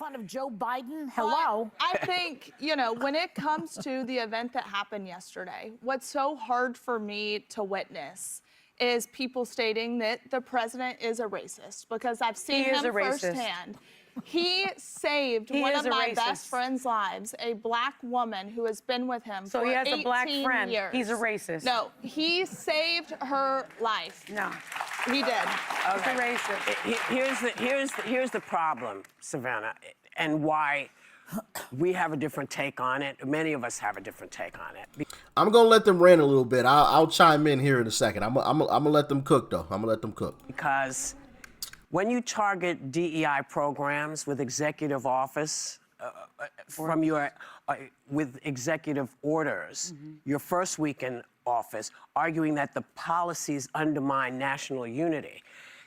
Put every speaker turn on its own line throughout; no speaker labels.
fun of Joe Biden. Hello.
I think, you know, when it comes to the event that happened yesterday, what's so hard for me to witness is people stating that the president is a racist, because I've seen him firsthand. He saved one of my best friend's lives, a black woman who has been with him for 18 years.
So he has a black friend. He's a racist.
No, he saved her life.
No.
He did.
Okay. He's a racist.
Here's the problem, Savannah, and why we have a different take on it. Many of us have a different take on it.
I'm gonna let them rant a little bit. I'll chime in here in a second. I'm gonna let them cook though. I'm gonna let them cook.
Because when you target DEI programs with executive office, from your with executive orders, your first week in office, arguing that the policies undermine national unity.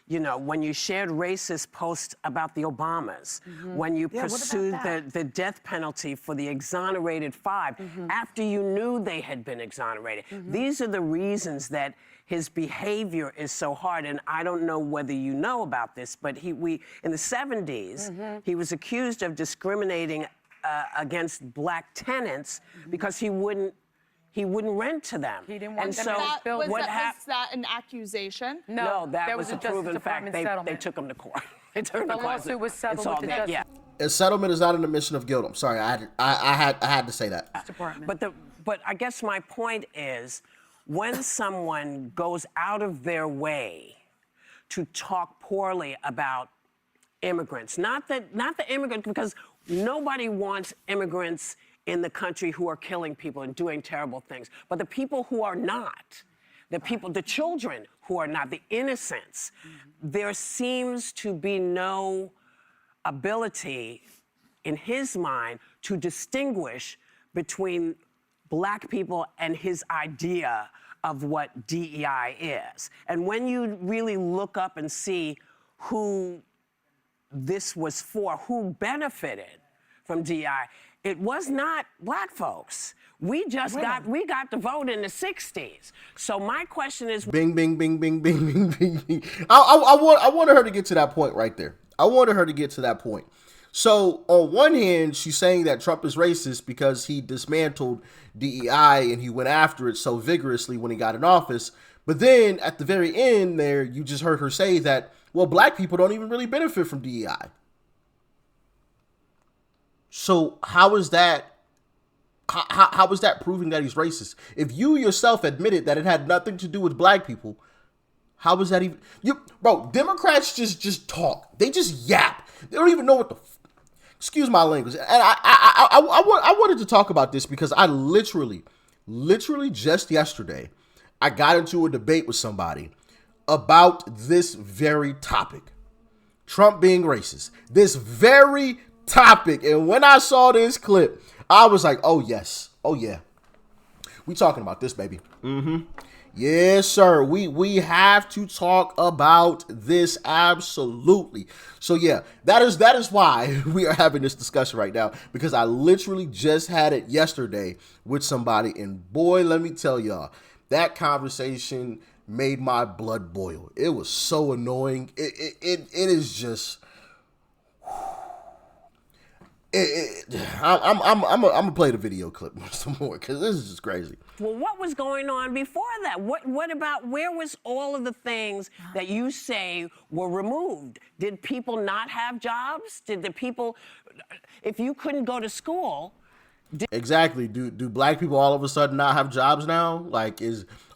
You know, when you shared racist posts about the Obamas, when you pursued the death penalty for the exonerated 5, after you knew they had been exonerated. These are the reasons that his behavior is so hard. And I don't know whether you know about this, but in the 70s, he was accused of discriminating against black tenants because he wouldn't rent to them.
He didn't want
and
them
so
to build.
Was that an accusation?
No, that was a proven fact. They
settlement.
took him to court. The
lawsuit was settled with the Justice.
Yeah.
A settlement is not an admission of guilt. I'm sorry, I had to say that.
But I guess my point is, when someone goes out of their way to talk poorly about immigrants, not the immigrants, because nobody wants immigrants in the country who are killing people and doing terrible things, but the people who are not, the children who are not, the innocents, there seems to be no ability in his mind to distinguish between black people and his idea of what DEI is. And when you really look up and see who this was for, who benefited from DEI, it was not black folks. We just got the vote in the 60s. So my question is,
bing, bing, bing, bing, bing, bing, bing, bing. I wanted her to get to that point right there. I wanted her to get to that point. So on one hand, she's saying that Trump is racist because he dismantled DEI and he went after it so vigorously when he got in office. But then at the very end there, you just heard her say that, well, black people don't even really benefit from DEI. So how is that? How is that proving that he's racist? If you yourself admitted that it had nothing to do with black people, how is that even? Bro, Democrats just talk. They just yap. They don't even know what the. Excuse my language. And I wanted to talk about this because I literally just yesterday, I got into a debate with somebody about this very topic. Trump being racist. This very topic. And when I saw this clip, I was like, oh yes, oh yeah, we talking about this, baby. Yes, sir. We have to talk about this, absolutely. So yeah, that is why we are having this discussion right now, because I literally just had it yesterday with somebody, and boy, let me tell y'all, that conversation made my blood boil. It was so annoying. It is just. I'm gonna play the video clip some more because this is just crazy.
Well, what was going on before that? What about, where was all of the things that you say were removed? Did people not have jobs? Did the people, if you couldn't go to school?
Exactly. Do black people all of a sudden not have jobs now? Like,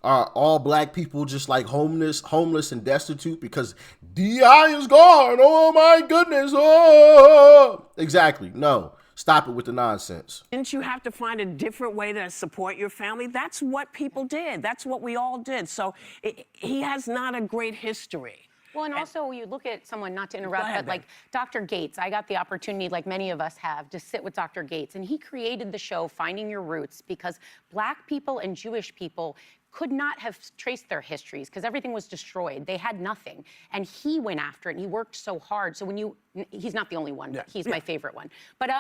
are all black people just like homeless and destitute because DEI is gone? Oh my goodness. Oh, exactly. No, stop it with the nonsense.
Didn't you have to find a different way to support your family? That's what people did. That's what we all did. So he has not a great history.
Well, and also you look at someone, not to interrupt, but like Dr. Gates, I got the opportunity, like many of us have, to sit with Dr. Gates, and he created the show Finding Your Roots because black people and Jewish people could not have traced their histories because everything was destroyed. They had nothing. And he went after it, and he worked so hard. So when he's not the only one, but he's my favorite one. But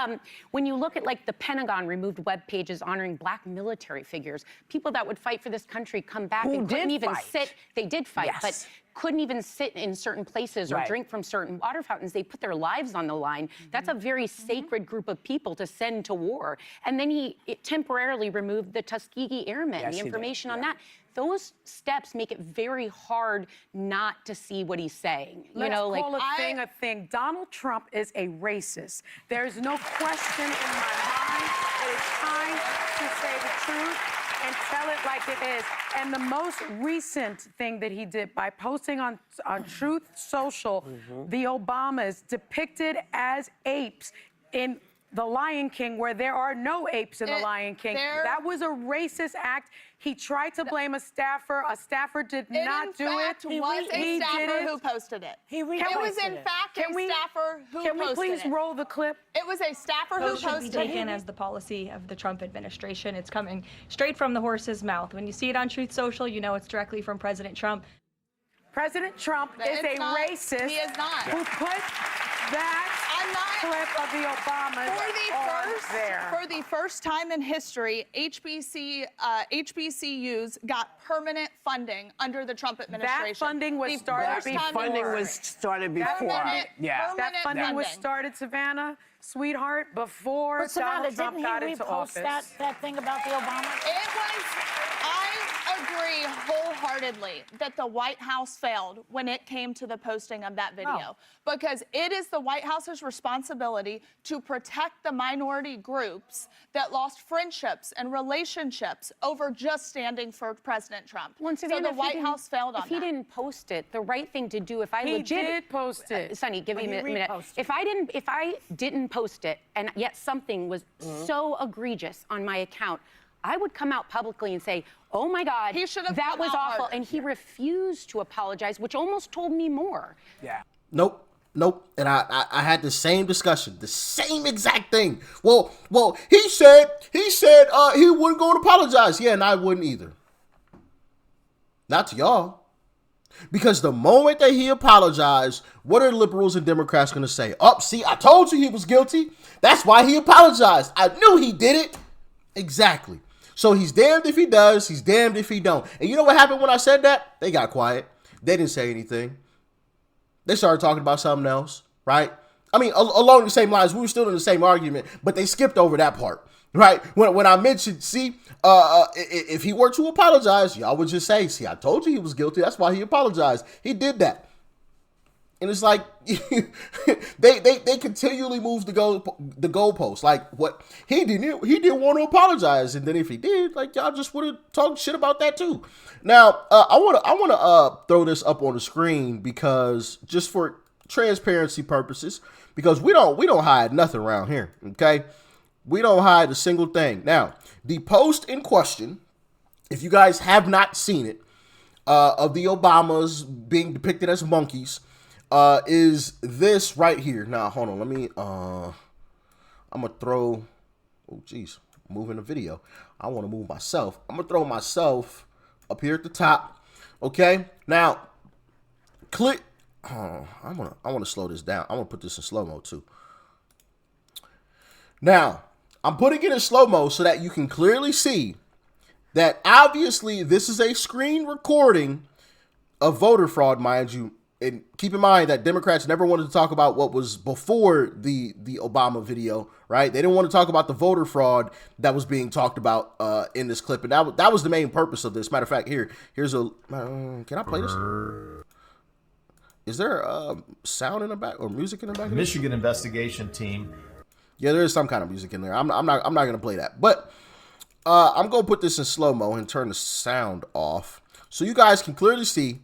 when you look at, like, the Pentagon removed web pages honoring black military figures, people that would fight for this country come back and couldn't even sit. They did fight, but couldn't even sit in certain places or drink from certain water fountains. They put their lives on the line. That's a very sacred group of people to send to war. And then he temporarily removed the Tuskegee Airmen, the information on that. Those steps make it very hard not to see what he's saying.
Let's call a thing a thing. Donald Trump is a racist. There's no question in my mind that it's time to say the truth and tell it like it is. And the most recent thing that he did by posting on Truth Social, the Obamas depicted as apes in The Lion King, where there are no apes in The Lion King. That was a racist act. He tried to blame a staffer. A staffer did not do it.
It was a staffer who posted it.
It
was in fact a staffer who posted it.
Can we please roll the clip?
It was a staffer who posted it.
Should be taken as the policy of the Trump administration. It's coming straight from the horse's mouth. When you see it on Truth Social, you know it's directly from President Trump.
President Trump is a racist.
He is not.
Who put that clip of the Obamas
for the first time in history, HBCUs got permanent funding under the Trump administration.
That funding was started before.
Funding was started before.
That funding was started, Savannah, sweetheart, before
But Savannah,
Donald Trump
didn't
got
he
into
repost
office.
that thing about the Obamas?
I agree wholeheartedly that the White House failed when it came to the posting of that video, because it is the White House's responsibility to protect the minority groups that lost friendships and relationships over just standing for President Trump. So the White House failed on that.
If he didn't post it, the right thing to do, if I
He did post it.
Sonny, give me a minute. If I didn't post it, and yet something was so egregious on my account, I would come out publicly and say, oh my God, that was awful. And he refused to apologize, which almost told me more.
Nope. And I had the same discussion, the same exact thing. Well, he said he wasn't going to apologize. Yeah, and I wouldn't either. Not to y'all. Because the moment that he apologized, what are liberals and Democrats going to say? Oh, see, I told you he was guilty. That's why he apologized. I knew he did it. Exactly. So he's damned if he does, he's damned if he don't. And you know what happened when I said that? They got quiet. They didn't say anything. They started talking about something else, right? I mean, along the same lines, we were still in the same argument, but they skipped over that part, right? When I mentioned, if he were to apologize, y'all would just say, see, I told you he was guilty. That's why he apologized. He did that. And it's like they continually move the goalpost. Like what he didn't want to apologize, and then if he did, like y'all just would have talked shit about that too. Now I want to throw this up on the screen because just for transparency purposes, because we don't hide nothing around here. Okay, we don't hide a single thing. Now the post in question, if you guys have not seen it, of the Obamas being depicted as monkeys. Is this right here. Now, hold on. Let me, I'm going to throw, oh, geez, moving the video. I want to move myself. I'm going to throw myself up here at the top. Okay. Now, click. I want to slow this down. I'm going to put this in slow-mo too. Now, I'm putting it in slow-mo so that you can clearly see that obviously this is a screen recording of voter fraud, mind you. And keep in mind that Democrats never wanted to talk about what was before the Obama video, right? They didn't want to talk about the voter fraud that was being talked about in this clip. And that was the main purpose of this. Matter of fact, here's a, can I play this? Is there sound in the back or music in the back?
Michigan investigation team.
Yeah, there is some kind of music in there. I'm not going to play that. But I'm going to put this in slow-mo and turn the sound off so you guys can clearly see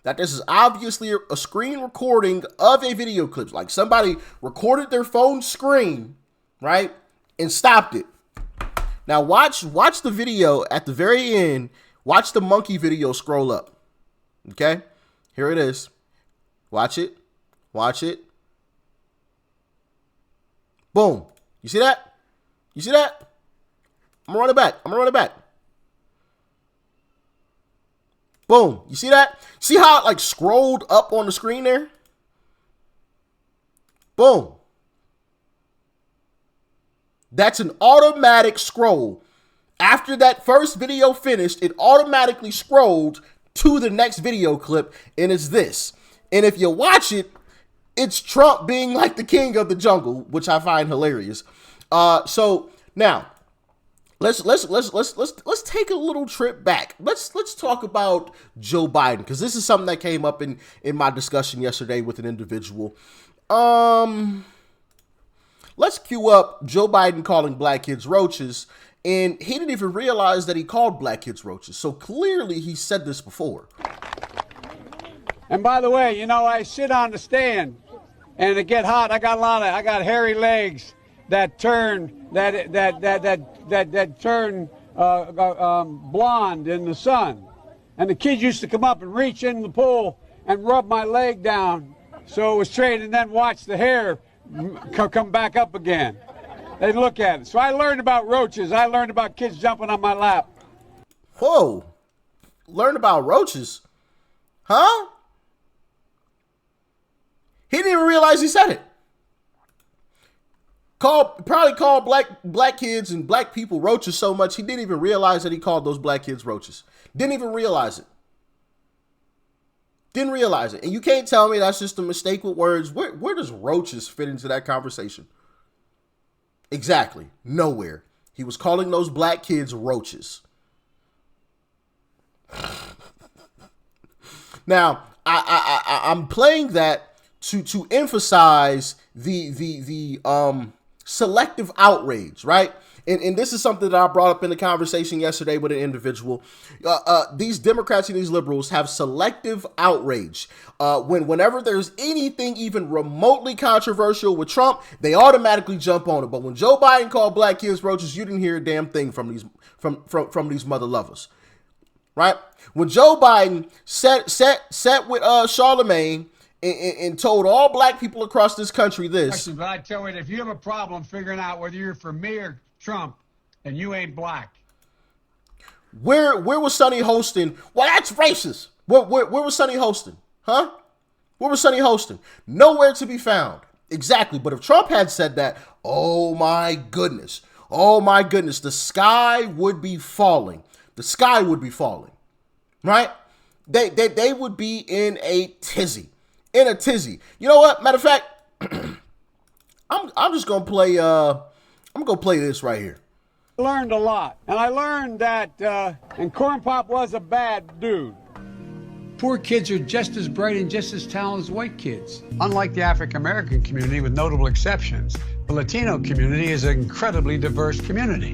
that this is obviously a screen recording of a video clip. Like somebody recorded their phone screen, right, and stopped it. Now watch the video at the very end. Watch the monkey video scroll up. Okay, here it is. Watch it. Watch it. Boom. You see that? You see that? I'm gonna run it back. Boom. You see that? See how it like scrolled up on the screen there? Boom. That's an automatic scroll. After that first video finished, it automatically scrolled to the next video clip, and it's this. And if you watch it, it's Trump being like the king of the jungle, which I find hilarious. So now let's take a little trip back. Let's talk about Joe Biden, because this is something that came up in my discussion yesterday with an individual. Let's cue up Joe Biden calling black kids roaches, and he didn't even realize that he called black kids roaches. So clearly he said this before.
And by the way, you know, I sit on the stand and it get hot. I got hairy legs that turn blonde in the sun. And the kids used to come up and reach in the pool and rub my leg down so it was straight, and then watch the hair come back up again. They'd look at it. So I learned about roaches. I learned about kids jumping on my lap.
Whoa. Learned about roaches? Huh? He didn't even realize he said it. Probably called black kids and black people roaches so much he didn't even realize that he called those black kids roaches. Didn't even realize it. Didn't realize it. And you can't tell me that's just a mistake with words. Where does roaches fit into that conversation? Exactly. Nowhere. He was calling those black kids roaches. Now, I'm playing that to emphasize the selective outrage, right? And this is something that I brought up in the conversation yesterday with an individual. These Democrats and these liberals have selective outrage. Whenever there's anything even remotely controversial with Trump, they automatically jump on it. But when Joe Biden called black kids roaches, you didn't hear a damn thing from these mother lovers, right? When Joe Biden sat with Charlemagne and told all black people across this country this.
But I tell you, if you have a problem figuring out whether you're for me or Trump, and you ain't black.
Where was Sonny Hostin? Well, that's racist. Where was Sonny Hostin? Huh? Where was Sonny Hostin? Nowhere to be found. Exactly. But if Trump had said that, oh my goodness, the sky would be falling. The sky would be falling, right? They would be in a tizzy. In a tizzy. You know what? Matter of fact, I'm just gonna play. I'm gonna play this right here.
I learned a lot, and I learned that, and Corn Pop was a bad dude. Poor kids are just as bright and just as talented as white kids. Unlike the African American community, with notable exceptions, the Latino community is an incredibly diverse community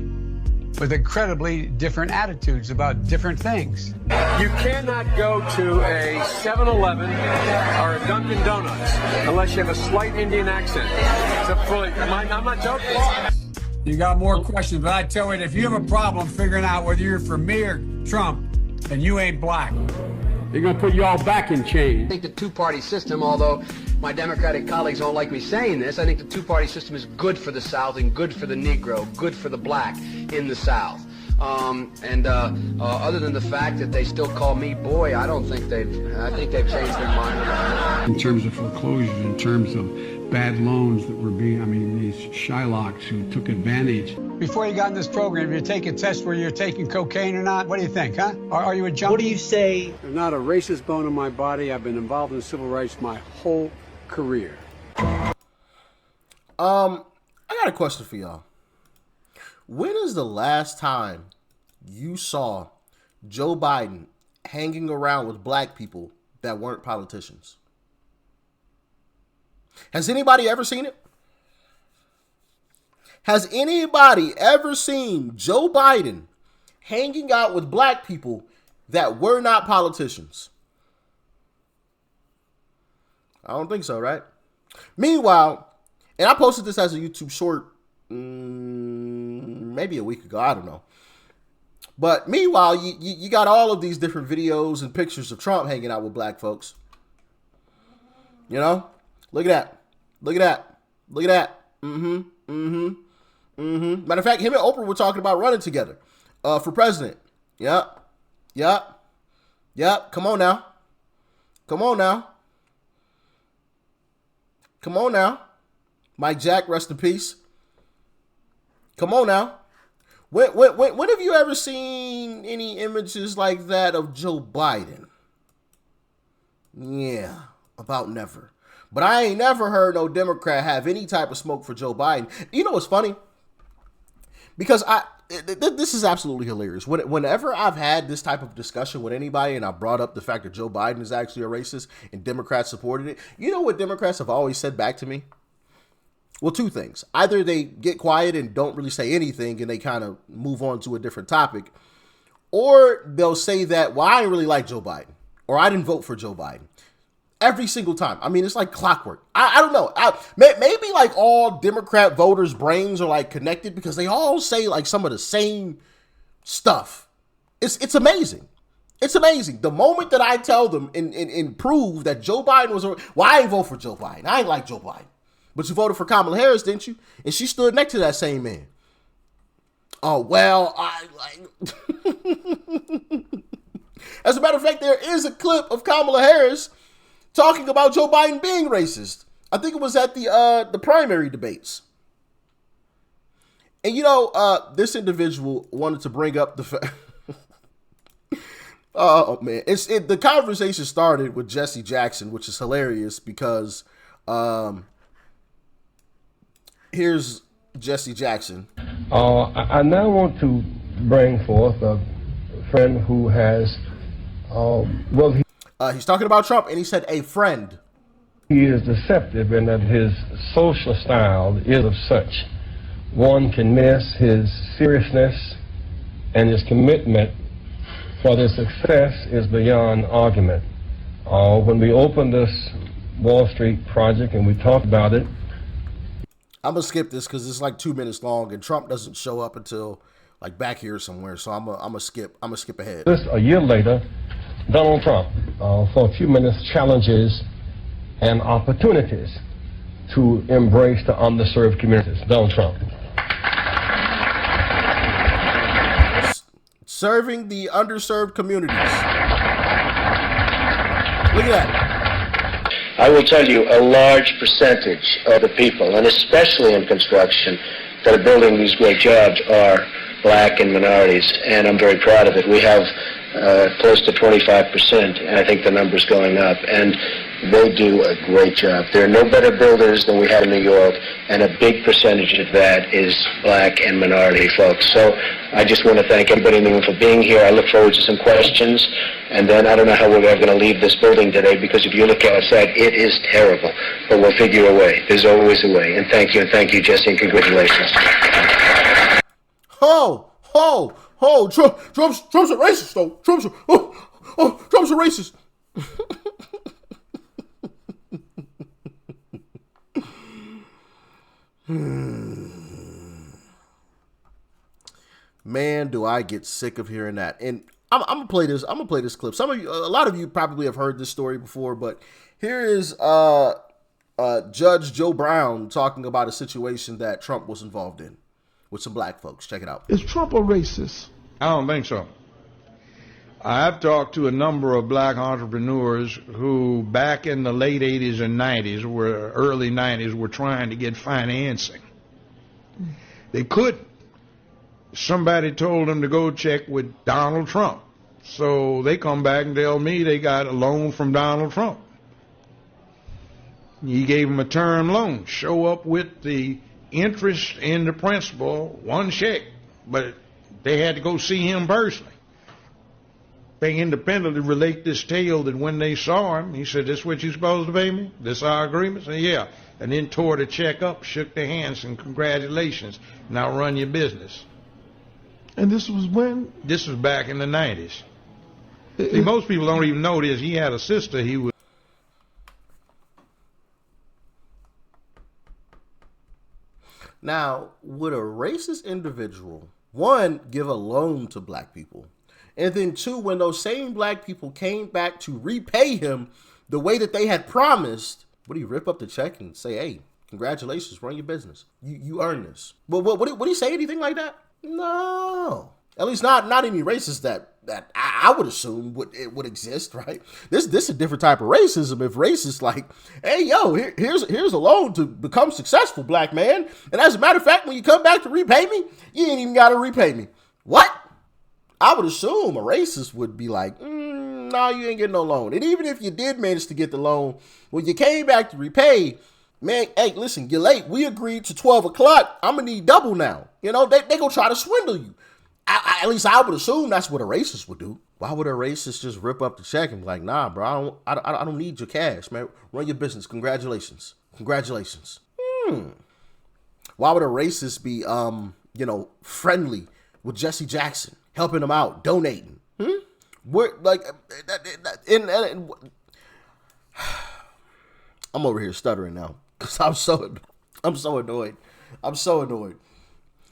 with incredibly different attitudes about different things. You cannot go to a 7-Eleven or a Dunkin' Donuts unless you have a slight Indian accent. I'm not joking. You got more questions, but I tell you, if you have a problem figuring out whether you're for me or Trump, and you ain't black, they're going to put you all back in chains.
I think the two-party system, although my Democratic colleagues don't like me saying this, I think the two-party system is good for the South and good for the Negro, good for the black in the South. Other than the fact that they still call me boy, I think they've changed their mind.
In terms of foreclosures, in terms of bad loans that were these Shylocks who took advantage. Before you got in this program, you take a test where you're taking cocaine or not? What do you think, huh? Are you a junkie?
What do you say?
There's not a racist bone in my body. I've been involved in civil rights my whole career.
I got a question for y'all. When is the last time you saw Joe Biden hanging around with black people that weren't politicians? Has anybody ever seen it? Has anybody ever seen Joe Biden hanging out with black people that were not politicians? I don't think so, right? Meanwhile, and I posted this as a YouTube short maybe a week ago, I don't know. But meanwhile, you got all of these different videos and pictures of Trump hanging out with black folks. You know? Look at that. Look at that. Look at that. Matter of fact, him and Oprah were talking about running together for president. Yep. Come on now. Mike Jack, rest in peace. Come on now. When have you ever seen any images like that of Joe Biden? Yeah, about never. But I ain't never heard no Democrat have any type of smoke for Joe Biden. You know what's funny? Because this is absolutely hilarious. Whenever I've had this type of discussion with anybody and I brought up the fact that Joe Biden is actually a racist and Democrats supported it, you know what Democrats have always said back to me? Well, two things. Either they get quiet and don't really say anything and they kind of move on to a different topic, or they'll say that, well, I didn't really like Joe Biden, or I didn't vote for Joe Biden. Every single time. I mean, it's like clockwork. I don't know. Maybe like all Democrat voters' brains are like connected because they all say like some of the same stuff. It's amazing. It's amazing. The moment that I tell them and prove that Joe Biden was, well, I ain't vote for Joe Biden. I ain't like Joe Biden. But you voted for Kamala Harris, didn't you? And she stood next to that same man. Oh, well, I like. As a matter of fact, there is a clip of Kamala Harris talking about Joe Biden being racist. I think it was at the primary debates. And you know, this individual wanted to bring up the fact. Oh man, the conversation started with Jesse Jackson, which is hilarious because here's Jesse Jackson.
I now want to bring forth a friend who has
he's talking about Trump, and he said a friend.
He is deceptive in that his social style is of such. One can miss his seriousness, and his commitment for their success is beyond argument. When we opened this Wall Street project and we talked about it,
I'm gonna skip this because it's like 2 minutes long, and Trump doesn't show up until like back here somewhere. So I'm gonna skip ahead.
Just a year later, Donald Trump, for a few minutes, challenges and opportunities to embrace the underserved communities. Donald Trump.
Serving the underserved communities. Look at that.
I will tell you, a large percentage of the people, and especially in construction, that are building these great jobs are black and minorities, and I'm very proud of it. We have close to 25%, and I think the number's going up, and they do a great job. There are no better builders than we have in New York, and a big percentage of that is black and minority folks. So I just want to thank everybody in the room for being here. I look forward to some questions, and then I don't know how we're ever going to leave this building today, because if you look outside, it is terrible, but we'll figure a way. There's always a way, and thank you, Jesse, and congratulations.
Trump's a racist, though. Trump's a racist. Man, do I get sick of hearing that. And I'm gonna play this. I'm gonna play this clip. A lot of you probably have heard this story before, but here is Judge Joe Brown talking about a situation that Trump was involved in with some black folks. Check it out.
Is Trump a racist?
I don't think so. I've talked to a number of black entrepreneurs who back in the late 80s and 90s, early 90s, were trying to get financing. They couldn't. Somebody told them to go check with Donald Trump. So they come back and tell me they got a loan from Donald Trump. He gave them a term loan. Show up with the interest in the principal, one check. But they had to go see him personally. They independently relate this tale that when they saw him, he said, "This what you supposed to pay me? This our agreement?" I said, "Yeah." And then tore the check up, shook their hands, and congratulations. Now run your business.
And this was when?
This was back in the 90s. See, most people don't even know this. He had a sister he was.
Now, would a racist individual, one, give a loan to black people? And then two, when those same black people came back to repay him the way that they had promised, would he rip up the check and say, "Hey, congratulations, run your business. You earned this"? But would he say anything like that? No. At least not any racist that I would assume would exist, right? This is a different type of racism. If racist like, hey yo, here's a loan to become successful, black man. And as a matter of fact, when you come back to repay me, you ain't even gotta repay me. What? I would assume a racist would be like, no, you ain't getting no loan. And even if you did manage to get the loan, when you came back to repay, man, hey, listen, you're late. We agreed to 12 o'clock. I'm going to need double now. You know, they going to try to swindle you. At least I would assume that's what a racist would do. Why would a racist just rip up the check and be like, nah, bro, I don't need your cash, man. Run your business. Congratulations. Congratulations. Why would a racist be, friendly with Jesse Jackson, helping him out, donating? We're like, I'm over here stuttering now because I'm so annoyed. I'm so annoyed.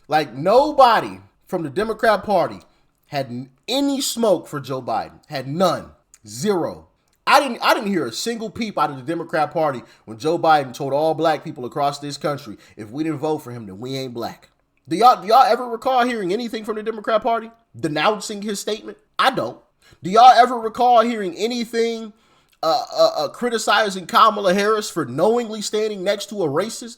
Like, nobody from the Democrat Party had any smoke for Joe Biden. Had none. Zero. I didn't hear a single peep out of the Democrat Party when Joe Biden told all black people across this country, if we didn't vote for him, then we ain't black. Do y'all ever recall hearing anything from the Democrat Party denouncing his statement? I don't. Do y'all ever recall hearing anything criticizing Kamala Harris for knowingly standing next to a racist?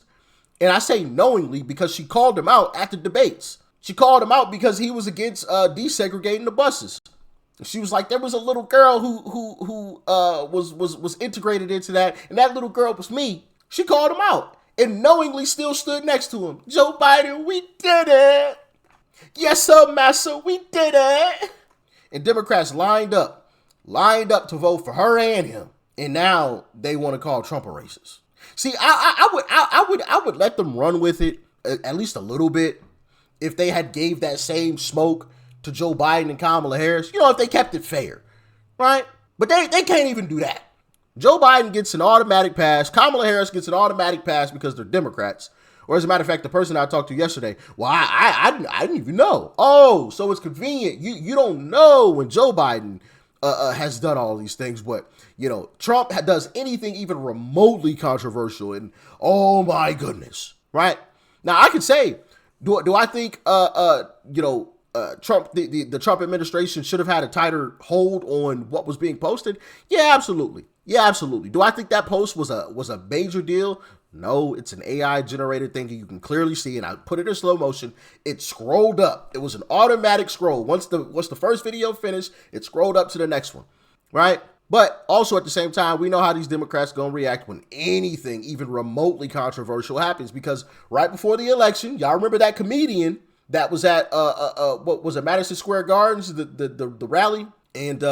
And I say knowingly because she called him out at the debates. She called him out because he was against desegregating the buses. She was like, there was a little girl who was integrated into that, and that little girl was me. She called him out and knowingly still stood next to him. Joe Biden, we did it. Yes, sir, massa, we did it. And Democrats lined up to vote for her and him. And now they want to call Trump a racist. See, I would let them run with it at least a little bit if they had gave that same smoke to Joe Biden and Kamala Harris. You know, if they kept it fair, right? But they can't even do that. Joe Biden gets an automatic pass. Kamala Harris gets an automatic pass because they're Democrats. Or as a matter of fact, the person I talked to yesterday, well, I didn't even know. Oh, so it's convenient. You don't know when Joe Biden has done all these things, but Trump does anything even remotely controversial, and oh my goodness, right? Now I could say, do I think Trump, the Trump administration should have had a tighter hold on what was being posted? Yeah, absolutely. Yeah, absolutely. Do I think that post was a major deal? No, it's an AI generated thing that you can clearly see, and I put it in slow motion. It scrolled up. It was an automatic scroll. Once the first video finished, it scrolled up to the next one, right? But also at the same time, we know how these Democrats gonna react when anything even remotely controversial happens, because right before the election, y'all remember that comedian that was at what was it, Madison Square Gardens, the rally, and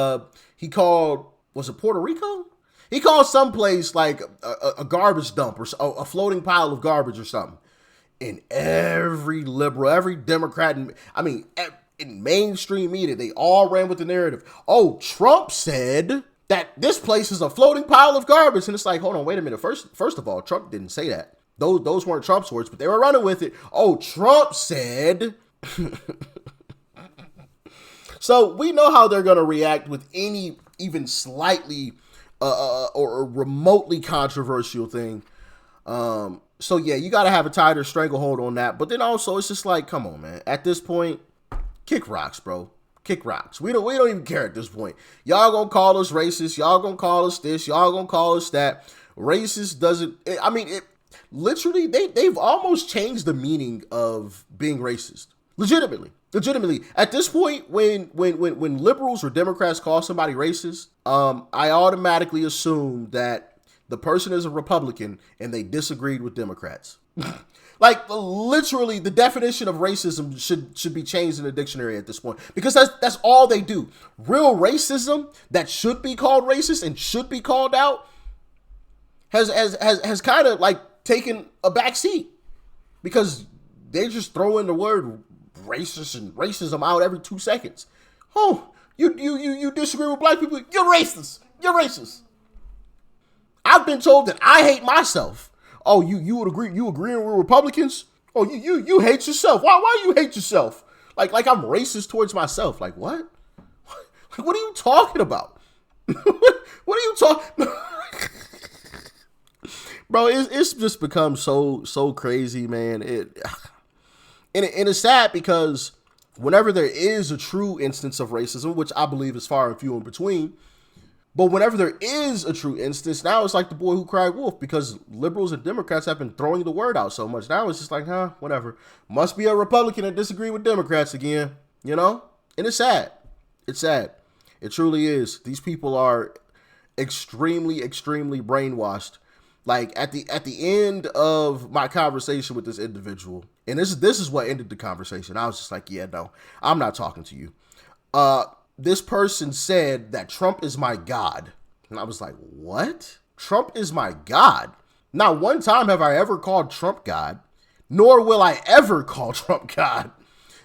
he called, was it Puerto Rico? He called someplace like a garbage dump or a floating pile of garbage or something. And every liberal, every Democrat, in mainstream media, they all ran with the narrative. Oh, Trump said that this place is a floating pile of garbage. And it's like, hold on, wait a minute. First of all, Trump didn't say that. Those weren't Trump's words, but they were running with it. Oh, Trump said. So we know how they're going to react with any even slightly or remotely controversial thing. So yeah, you got to have a tighter stranglehold on that. But then also, it's just like, come on, man. At this point, kick rocks, bro. Kick rocks. We don't even care at this point. Y'all gonna call us racist. Y'all gonna call us this. Y'all gonna call us that. Racist doesn't. Literally, they've almost changed the meaning of being racist. Legitimately. At this point, when liberals or Democrats call somebody racist, I automatically assume that the person is a Republican and they disagreed with Democrats. Like, literally, the definition of racism should be changed in the dictionary at this point, because that's all they do. Real racism that should be called racist and should be called out has kind of like taken a back seat, because they just throw in the word racist and racism out every 2 seconds. Oh, you disagree with black people? You're racist. You're racist. I've been told that I hate myself. Oh, you would agree? You agreeing with Republicans? Oh, you hate yourself. Why you hate yourself? Like I'm racist towards myself. Like what? What are you talking about? What are you talking? Bro, it's just become so crazy, man. And it's sad because whenever there is a true instance of racism, which I believe is far and few in between, but whenever there is a true instance, now it's like the boy who cried wolf, because liberals and Democrats have been throwing the word out so much. Now it's just like, whatever. Must be a Republican that disagree with Democrats again, you know? And it's sad. It's sad. It truly is. These people are extremely, extremely brainwashed. Like at the end of my conversation with this individual, and this is what ended the conversation. I was just like, yeah, no, I'm not talking to you. This person said that Trump is my God. And I was like, what? Trump is my God? Not one time have I ever called Trump God, nor will I ever call Trump God.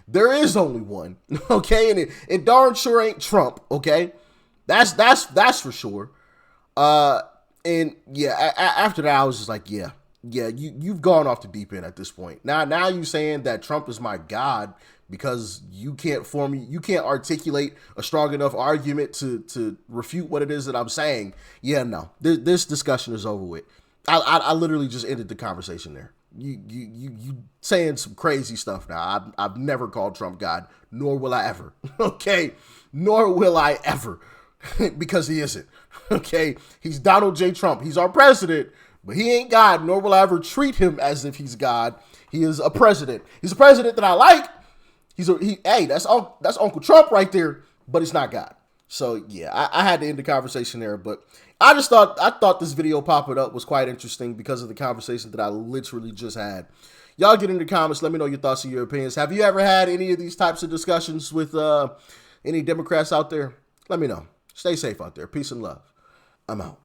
There is only one, okay? And it darn sure ain't Trump, okay? That's for sure. And yeah, after that, I was just like, yeah, you've gone off the deep end at this point. Now you saying that Trump is my God because you can't articulate a strong enough argument to refute what it is that I'm saying. Yeah, no, this discussion is over with. I literally just ended the conversation there. You saying some crazy stuff now. I've never called Trump God, nor will I ever. Okay, nor will I ever, because he isn't. Okay, he's Donald J. Trump. He's our president, but he ain't God, nor will I ever treat him as if he's God. He is a president. He's a president that I like. Hey, that's Uncle Trump right there, but it's not God. So yeah, I had to end the conversation there, but I thought this video popping up was quite interesting because of the conversation that I literally just had. Y'all get in the comments. Let me know your thoughts and your opinions. Have you ever had any of these types of discussions with any Democrats out there? Let me know. Stay safe out there. Peace and love. I'm out.